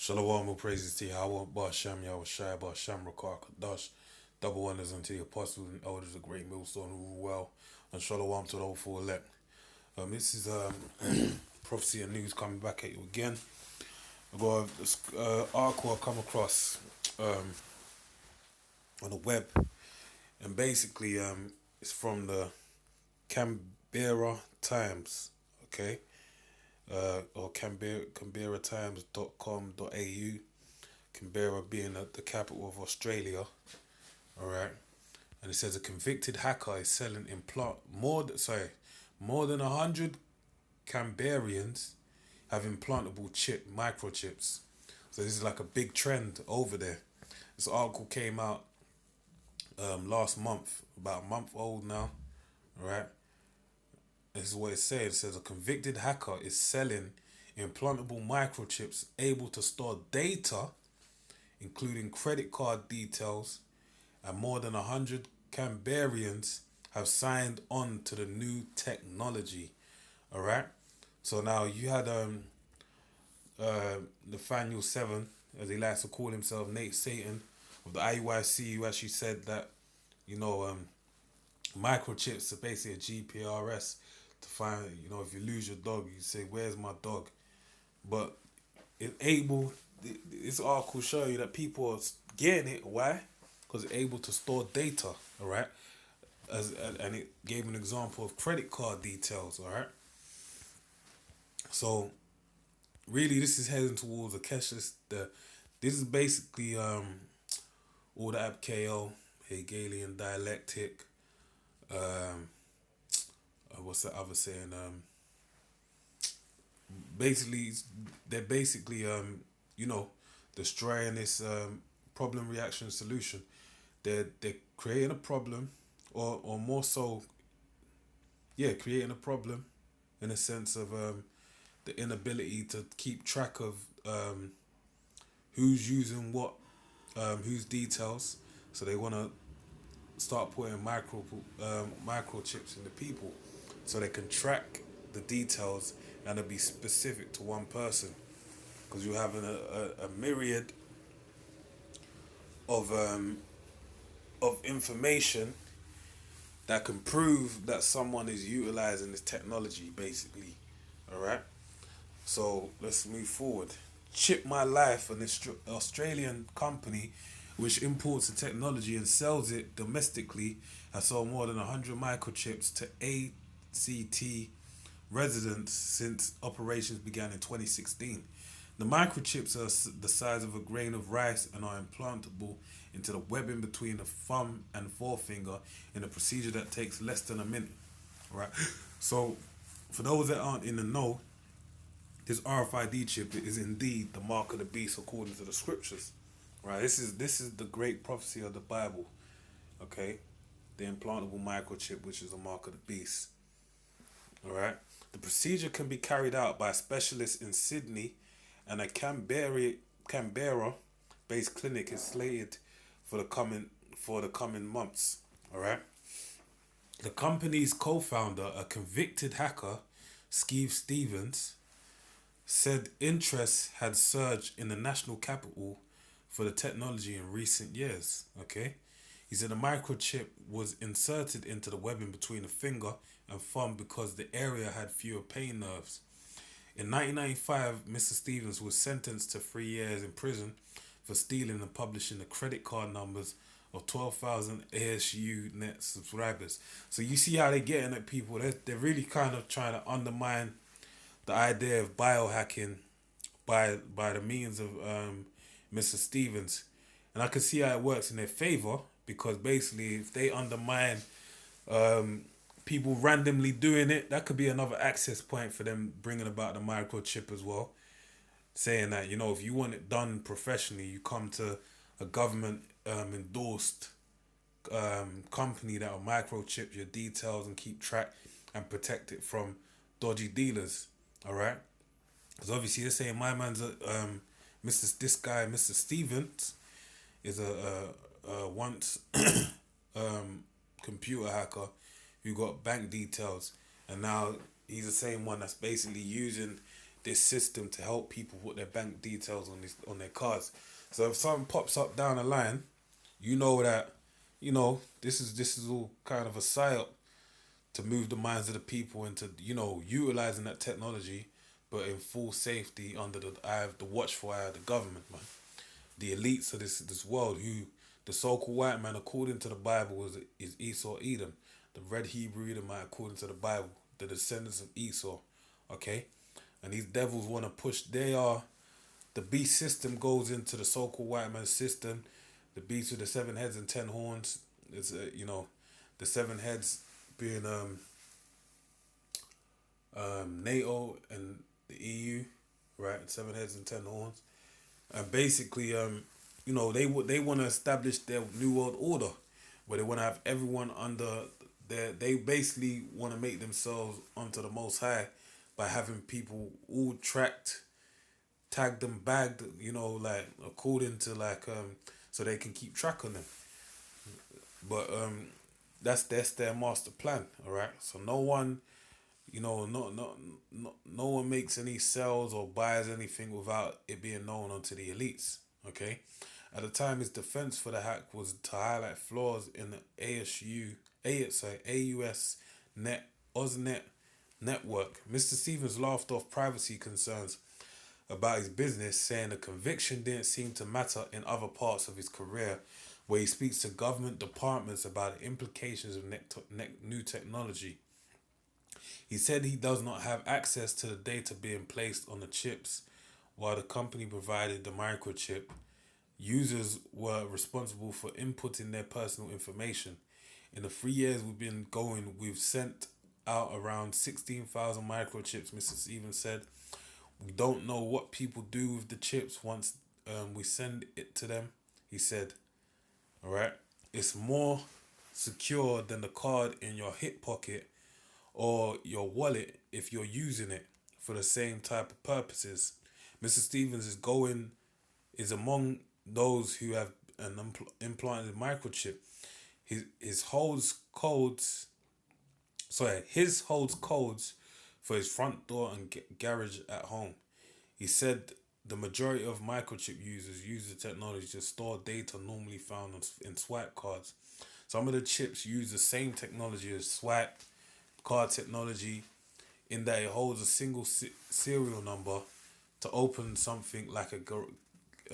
Shalom, all praises to Yahweh, Ba'ashem, Yahweh Shai, Ba'ashem, Rakar, Kadash, double wonders unto the apostles and elders, the great millstone who rule well, and Shalom to the hopeful elect. This is prophecy and news coming back at you again. I got this article I come across on the web, and basically it's from the Canberra Times, okay, or canberratimes.com.au. Canberra being the capital of Australia, all right. And it says a convicted hacker is selling more than 100 Canberrians have implantable microchips. So this is like a big trend over there. This article came out last month, about a month old now, all right. This is what it says. It says a convicted hacker is selling implantable microchips able to store data, including credit card details, and more than 100 Canberrians have signed on to the new technology. All right. So now you had Nathaniel Seven, as he likes to call himself, Nate Satan of the IUIC, who actually said that you know microchips are basically a GPRS to find, if you lose your dog, you say, "Where's my dog?" But this article show you that people are getting it. Why? Because it's able to store data. All right. And it gave an example of credit card details. All right. So really, this is heading towards a cashless. This is basically all the ABKL, Hegelian dialectic. Um, what's the other saying? Basically, they're basically destroying this problem reaction solution. They're creating a problem, or more so, yeah, creating a problem in a sense of the inability to keep track of who's using what, whose details. So they want to start putting microchips in the people, so they can track the details and it'll be specific to one person. Because you're having a myriad of information that can prove that someone is utilizing this technology, basically. All right. So let's move forward. Chip My Life, an Australian company which imports the technology and sells it domestically, has sold more than 100 microchips to ACT residents since operations began in 2016. The microchips are the size of a grain of rice and are implantable into the webbing between the thumb and forefinger in a procedure that takes less than a minute. Right. So, for those that aren't in the know, this RFID chip is indeed the mark of the beast according to the scriptures. Right. This is the great prophecy of the Bible. Okay, the implantable microchip, which is the mark of the beast. All right. The procedure can be carried out by specialists in Sydney, and a Canberra-based clinic is slated for the coming months. All right. The company's co-founder, a convicted hacker, Steve Stevens, said interest had surged in the national capital for the technology in recent years. Okay. He said the microchip was inserted into the webbing between the finger and thumb because the area had fewer pain nerves. In 1995, Mr. Stevens was sentenced to 3 years in prison for stealing and publishing the credit card numbers of 12,000 ASU net subscribers. So you see how they're getting at people. They're really kind of trying to undermine the idea of biohacking by the means of Mr. Stevens. And I can see how it works in their favor, because basically if they undermine people randomly doing it, that could be another access point for them bringing about the microchip as well. Saying that, if you want it done professionally, you come to a government endorsed company that will microchip your details and keep track and protect it from dodgy dealers. All right. Because obviously they're saying my man's Mr. Stevens, is a once computer hacker who got bank details, and now he's the same one that's basically using this system to help people put their bank details on their cards. So if something pops up down the line, you know that, this is all kind of a psyop to move the minds of the people into, utilizing that technology, but in full safety under the eye of the watchful eye of the government, man. The elites of this world, who the so-called white man, according to the Bible, is Esau Edom, the red Hebrew Edomite, according to the Bible, the descendants of Esau. Okay, and these devils want to push. The beast system goes into the so-called white man's system. The beast with the 7 heads and 10 horns. It's the 7 heads being NATO and the EU, right? 7 heads and 10 horns, and basically they want to establish their new world order, where they want to have everyone under they basically want to make themselves onto the Most High by having people all tracked, tagged and bagged, like according to so they can keep track on them. But that's their master plan, all right. So no one, no one makes any sales or buys anything without it being known unto the elites. Okay. At the time, his defense for the hack was to highlight flaws in the AUS net OSNet network. Mr. Stevens laughed off privacy concerns about his business, saying the conviction didn't seem to matter in other parts of his career, where he speaks to government departments about the implications of new technology. He said he does not have access to the data being placed on the chips. While the company provided the microchip, users were responsible for inputting their personal information. In the 3 years we've been going, we've sent out around 16,000 microchips, Mr. Stevens said. We don't know what people do with the chips once we send it to them, he said. All right. It's more secure than the card in your hip pocket or your wallet if you're using it for the same type of purposes. Mr. Stevens is among those who have an implanted microchip. His holds codes for his front door and garage at home. He said the majority of microchip users use the technology to store data normally found in swipe cards. Some of the chips use the same technology as swipe card technology, in that it holds a single serial number to open something like a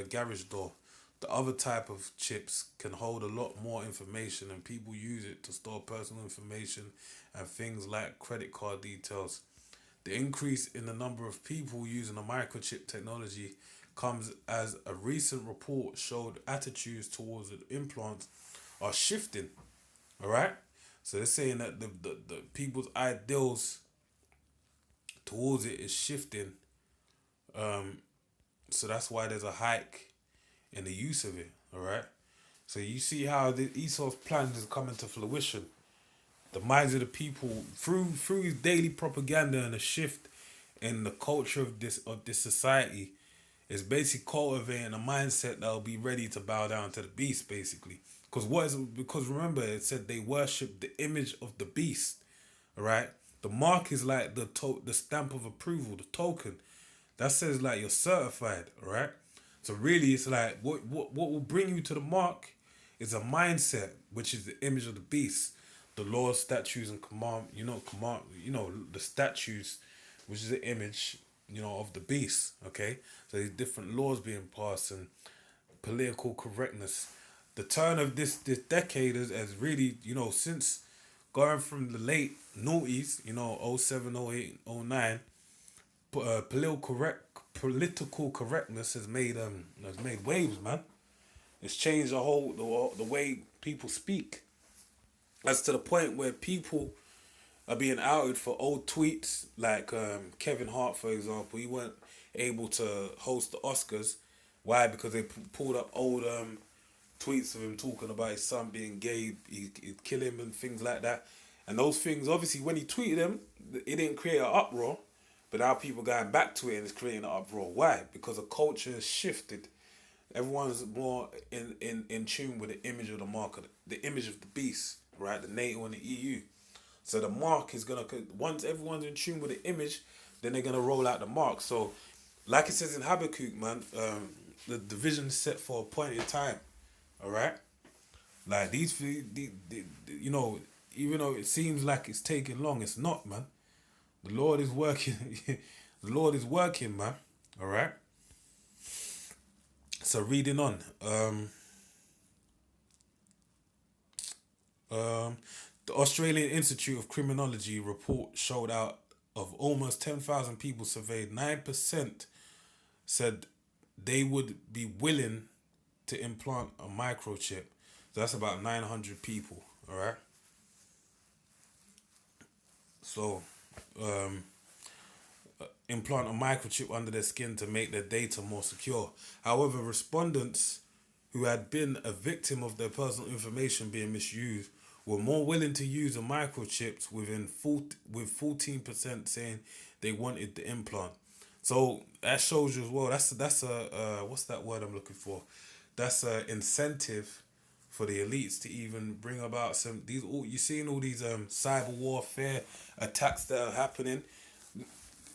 garage door. The other type of chips can hold a lot more information, and people use it to store personal information and things like credit card details. The increase in the number of people using the microchip technology comes as a recent report showed attitudes towards the implants are shifting. All right? So they're saying that the people's ideals towards it is shifting. So that's why there's a hike in the use of it. All right? So you see how the Esau's plan is coming to fruition. The minds of the people through his daily propaganda, and a shift in the culture of this society is basically cultivating a mindset that will be ready to bow down to the beast, basically. Because remember, it said they worship the image of the beast. All right, the mark is like the stamp of approval, the token that says like you're certified. All right, so really it's like what will bring you to the mark is a mindset, which is the image of the beast. The laws, statutes, and the statutes, which is the image, of the beast. Okay, so these different laws being passed and political correctness. The turn of this decade has really, since going from the late noughties, 07, 08, 09, political correctness has made waves, man. It's changed the way people speak. That's to the point where people are being outed for old tweets, like Kevin Hart, for example. He weren't able to host the Oscars. Why? Because they pulled up old tweets of him talking about his son being gay, he'd kill him and things like that. And those things, obviously, when he tweeted them, it didn't create an uproar. But now people going back to it and it's creating an uproar. Why? Because the culture has shifted. Everyone's more in tune with the image of the mark, the image of the beast, right? The NATO and the EU. So the mark is once everyone's in tune with the image, then they're gonna roll out the mark. So, like it says in Habakkuk, man, the vision is set for a point in time. All right, like you know, even though it seems like it's taking long, it's not, man. The Lord is working. The Lord is working, man. All right. So reading on. Um, the Australian Institute of Criminology report showed out of almost 10,000 people surveyed, 9% said they would be willing to implant a microchip. So that's about 900 people, all right? So, um, implant a microchip under their skin to make their data more secure. However, respondents who had been a victim of their personal information being misused were more willing to use the microchips with 14% saying they wanted the implant. So that shows you as well. That's a what's that word I'm looking for? That's a incentive for the elites to even bring about some these all you seeing all these cyber warfare attacks that are happening.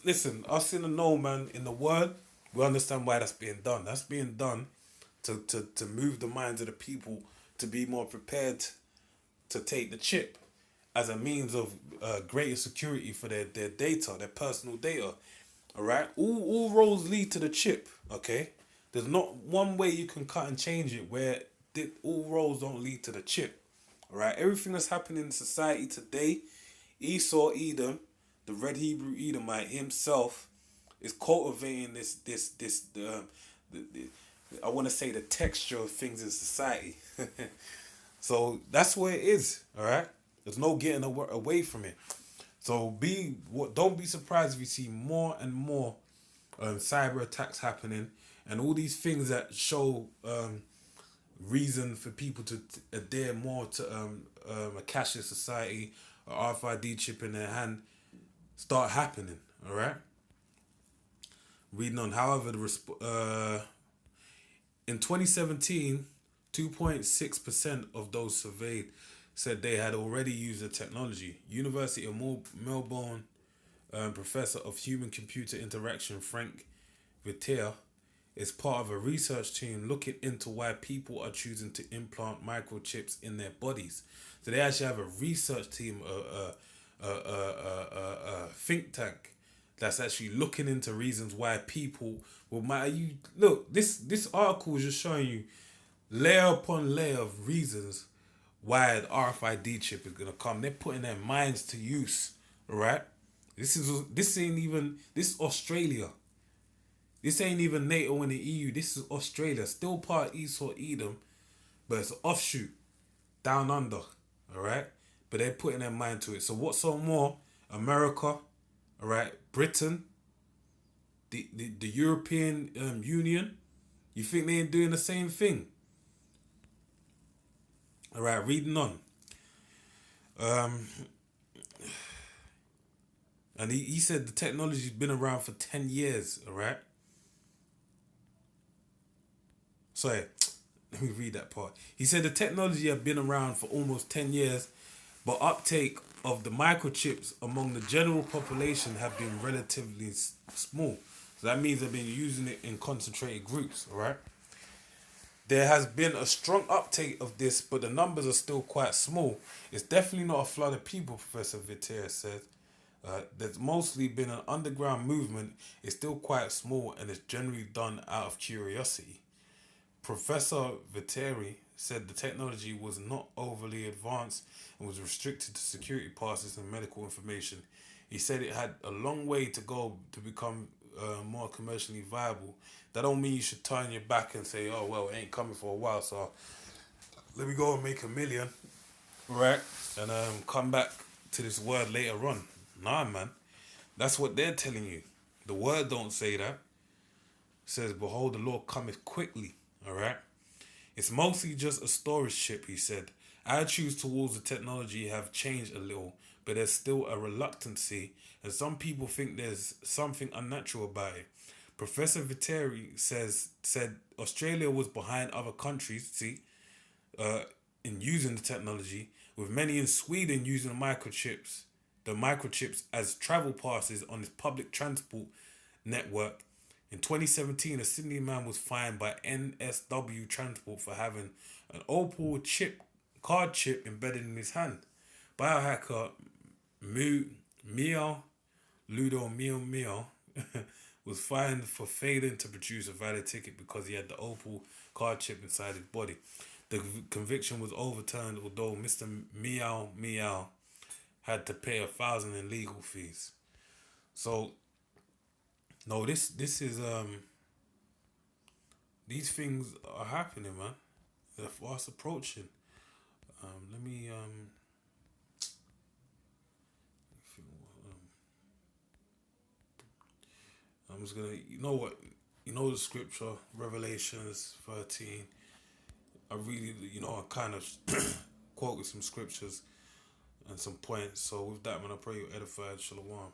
Listen, us in the know, man, in the world, we understand why that's being done. That's being done to move the minds of the people to be more prepared to take the chip as a means of greater security for their data, their personal data. All right, all roads lead to the chip. Okay, there's not one way you can cut and change it where all roads don't lead to the chip. All right, everything that's happening in society today, Esau Edom, the red Hebrew Edomite himself, is cultivating the I want to say the texture of things in society. So that's where it is. All right, there's no getting away from it. So don't be surprised if you see more and more cyber attacks happening, and all these things that show reason for people to adhere more to a cashless society, a RFID chip in their hand, start happening. All right. Reading on. However, in 2017, 2.6% of those surveyed said they had already used the technology. University of Melbourne professor of human-computer interaction Frank Vitea is part of a research team looking into why people are choosing to implant microchips in their bodies. So they actually have a research team, a think tank that's actually looking into reasons why people will matter. You look, this article is just showing you layer upon layer of reasons why the RFID chip is gonna come. They're putting their minds to use, right? This ain't even this Australia. This ain't even NATO and the EU. This is Australia, still part of Esau Edom, but it's an offshoot down under. All right, but they're putting their mind to it. So what's so more? America, all right, Britain, the European Union. You think they ain't doing the same thing? All right, reading on. Um, and he said the technology's been around for 10 years, all right? Sorry, let me read that part. He said the technology had been around for almost 10 years, but uptake of the microchips among the general population have been relatively small. So that means they've been using it in concentrated groups, all right? There has been a strong uptake of this, but the numbers are still quite small. It's definitely not a flood of people, Professor Vitea said. There's mostly been an underground movement. It's still quite small and it's generally done out of curiosity. Professor Viteri said the technology was not overly advanced and was restricted to security passes and medical information. He said it had a long way to go to become more commercially viable. That don't mean you should turn your back and say, oh, well, it ain't coming for a while, so let me go and make $1 million, right? And come back to this word later on. Nah, man. That's what they're telling you. The word don't say that. It says, behold, the Lord cometh quickly, all right? It's mostly just a storage chip, he said. Attitudes towards the technology have changed a little, but there's still a reluctancy, and some people think there's something unnatural about it. Professor Viteri said Australia was behind other countries, in using the technology, with many in Sweden using microchips the microchips as travel passes on his public transport network. In 2017, a Sydney man was fined by NSW Transport for having an Opal chip card chip embedded in his hand. Biohacker Mu Mio Ludo Mio was fined for failing to produce a valid ticket because he had the Opal card chip inside his body. The conviction was overturned, although Mr. Meow had to pay 1,000 in legal fees. So no, this is these things are happening, man. They're fast approaching. Let me I'm just gonna, you know what, you know the scripture Revelations 13. I really, I kind of quoted some scriptures and some points. So with that, man, I pray you're edified. Shalom.